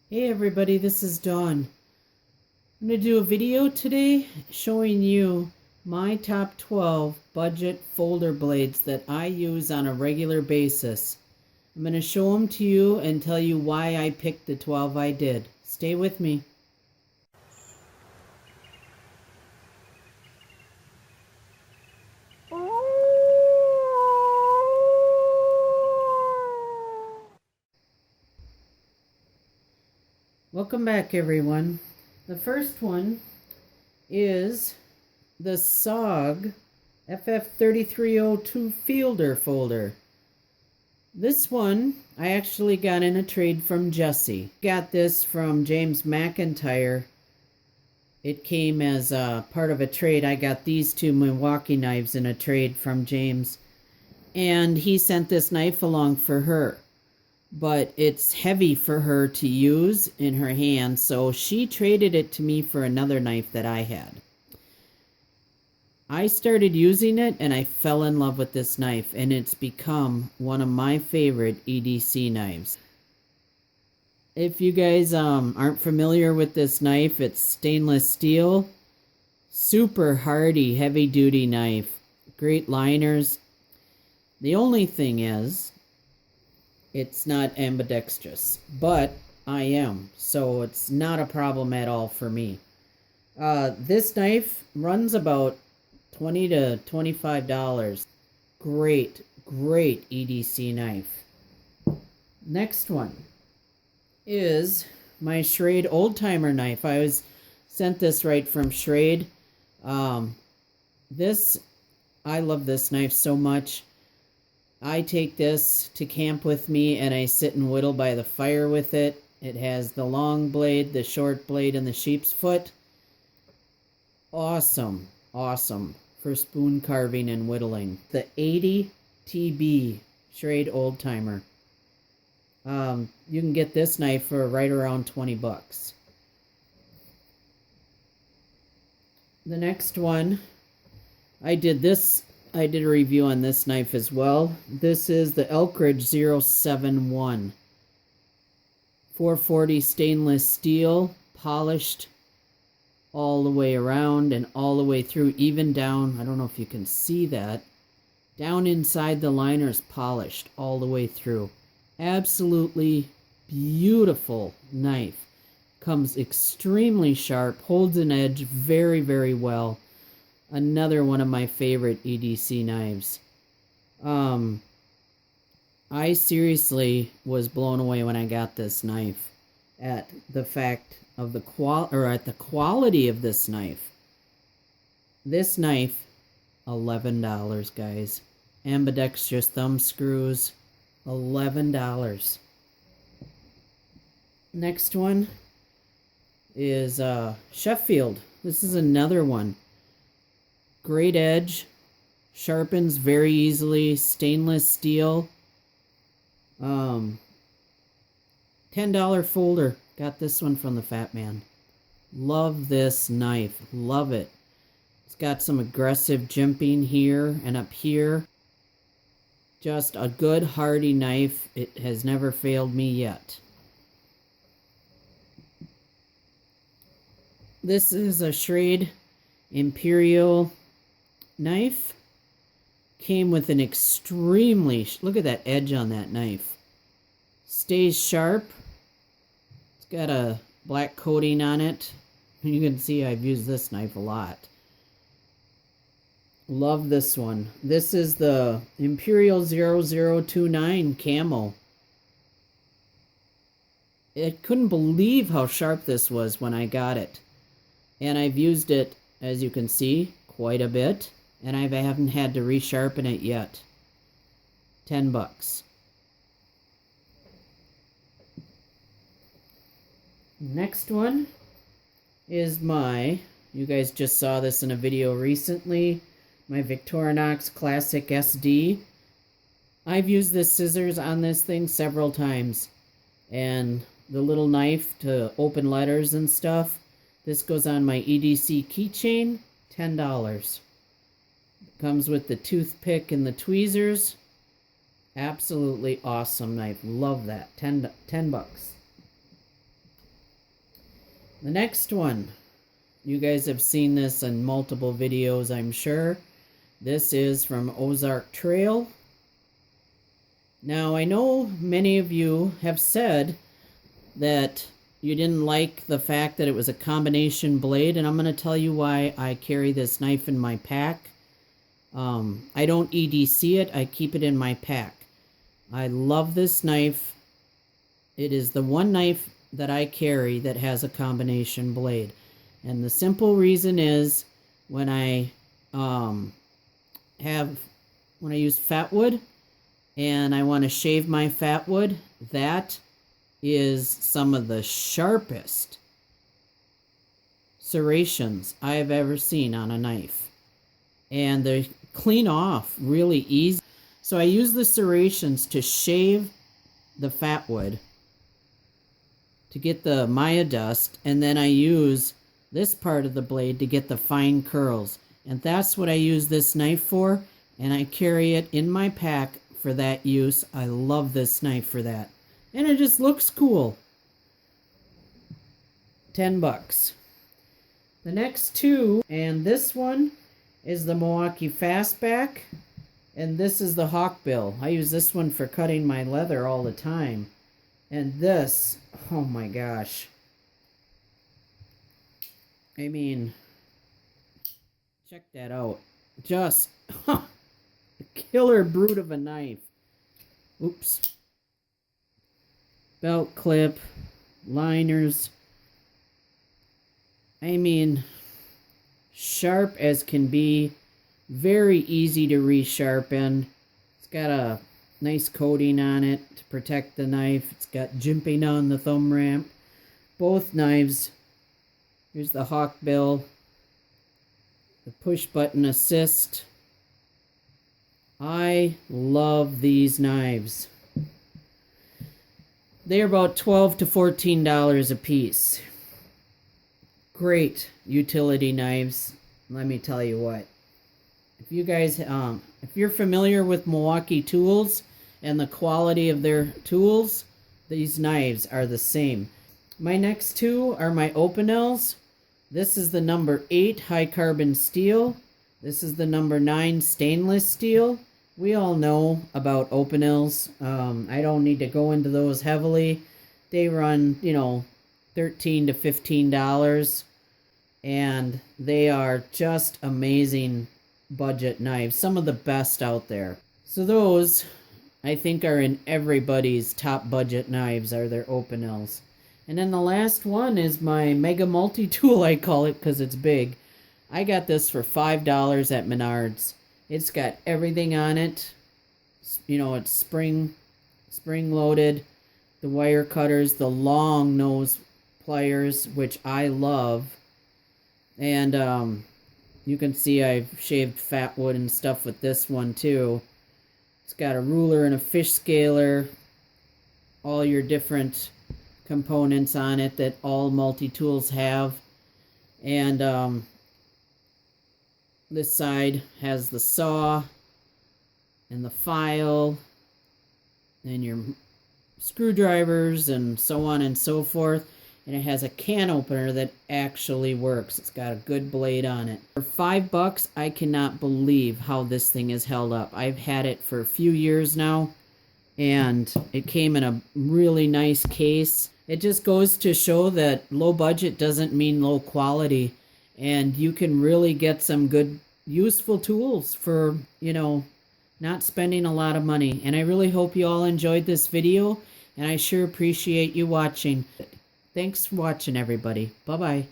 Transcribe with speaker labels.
Speaker 1: Hey everybody, this is Dawn. I'm going to do a video today showing you my top 12 budget folder blades that I use on a regular basis. I'm going to show them to you and tell you why I picked the 12 I did. Stay with me. Welcome back everyone. The first one is the SOG FF3302 Fielder folder. This one I actually got in a trade from Jesse. Got this from James McIntyre. It came as part of a trade. I got these two Milwaukee knives in a trade from James. And he sent this knife along for her. But it's heavy for her to use in her hand, so she traded it to me for another knife that I had. I started using it and I fell in love with this knife, and it's become one of my favorite EDC knives. If you guys aren't familiar with this knife, it's stainless steel, super hardy, heavy duty knife, great liners. The only thing is, it's not ambidextrous, but I am, so it's not a problem at all for me. This knife runs about $20 to $25. Great EDC knife. Next one is my Schrade old timer knife. I was sent this right from Schrade. I love this knife so much. I take this to camp with me and I sit and whittle by the fire with it. It has the long blade, the short blade, and the sheep's foot. Awesome for spoon carving and whittling. The 80 TB Schrade old timer. You can get this knife for right around 20 bucks. The next one, I did a review on this knife as well. This is the Elkridge 071. 440 stainless steel, polished all the way around and all the way through, even down. I don't know if you can see that. Down inside the liner is polished all the way through. Absolutely beautiful knife. Comes extremely sharp, holds an edge very well. Another one of my favorite EDC knives. I seriously was blown away when I got this knife at the fact of the quality of this knife. This knife, $11, guys. Ambidextrous thumb screws, $11. Next one is Sheffield. This is another one. Great edge, sharpens very easily, stainless steel. $10 folder. Got this one from the Fat Man. Love this knife. Love it. It's got some aggressive jimping here and up here. Just a good hardy knife. It has never failed me yet. This is a Schrade Imperial knife. Came with an extremely, look at that edge on that knife. Stays sharp. It's got a black coating on it. You can see I've used this knife a lot. Love this one. This is the Imperial 0029 camo. I couldn't believe how sharp this was when I got it. And I've used it, as you can see, quite a bit. And I haven't had to resharpen it yet. 10 bucks. Next one is you guys just saw this in a video recently, my Victorinox Classic SD. I've used the scissors on this thing several times. And the little knife to open letters and stuff. This goes on my EDC keychain, $10. Comes with the toothpick and the tweezers. Absolutely awesome knife. Love that. 10 bucks. The next one, you guys have seen this in multiple videos, I'm sure. This is from Ozark Trail. Now, I know many of you have said that you didn't like the fact that it was a combination blade, and I'm going to tell you why I carry this knife in my pack. I don't EDC it, I keep it in my pack. I love this knife. It is the one knife that I carry that has a combination blade. And the simple reason is when I use fatwood and I want to shave my fatwood, that is some of the sharpest serrations I have ever seen on a knife. And they clean off really easy. So I use the serrations to shave the fatwood to get the Maya dust, and then I use this part of the blade to get the fine curls. And that's what I use this knife for, and I carry it in my pack for that use. I love this knife for that. And it just looks cool. $10. The next two, and this one is the Milwaukee Fastback, and this is the Hawkbill. I use this one for cutting my leather all the time. And this, oh my gosh. I mean, check that out. Just a killer brute of a knife. Oops. Belt clip, liners. I mean, sharp as can be. Very easy to resharpen. It's got a nice coating on it to protect the knife. It's got jimping on the thumb ramp. Both knives. Here's the Hawkbill. The push button assist. I love these knives. They're about $12 to $14 a piece. Great utility knives. Let me tell you what. If you guys, if you're familiar with Milwaukee tools and the quality of their tools, these knives are the same. My next two are my Opinels. This is the number 8 high carbon steel. This is the number 9 stainless steel. We all know about Opinels. I don't need to go into those heavily. They run, $13 to $15, and they are just amazing budget knives, some of the best out there. So those, I think, are in everybody's top budget knives, are their Opinels. And then the last one is my Mega Multi-Tool, I call it, because it's big. I got this for $5 at Menards. It's got everything on it. It's spring loaded. The wire cutters, the long nose pliers, which I love. And you can see I've shaved fatwood and stuff with this one too. It's got a ruler and a fish scaler. All your different components on it that all multi-tools have. And this side has the saw and the file and your screwdrivers and so on and so forth. And it has a can opener that actually works. It's got a good blade on it. For $5, I cannot believe how this thing is held up. I've had it for a few years now, and it came in a really nice case. It just goes to show that low budget doesn't mean low quality, and you can really get some good, useful tools for, not spending a lot of money. And I really hope you all enjoyed this video, and I sure appreciate you watching. Thanks for watching, everybody. Bye-bye.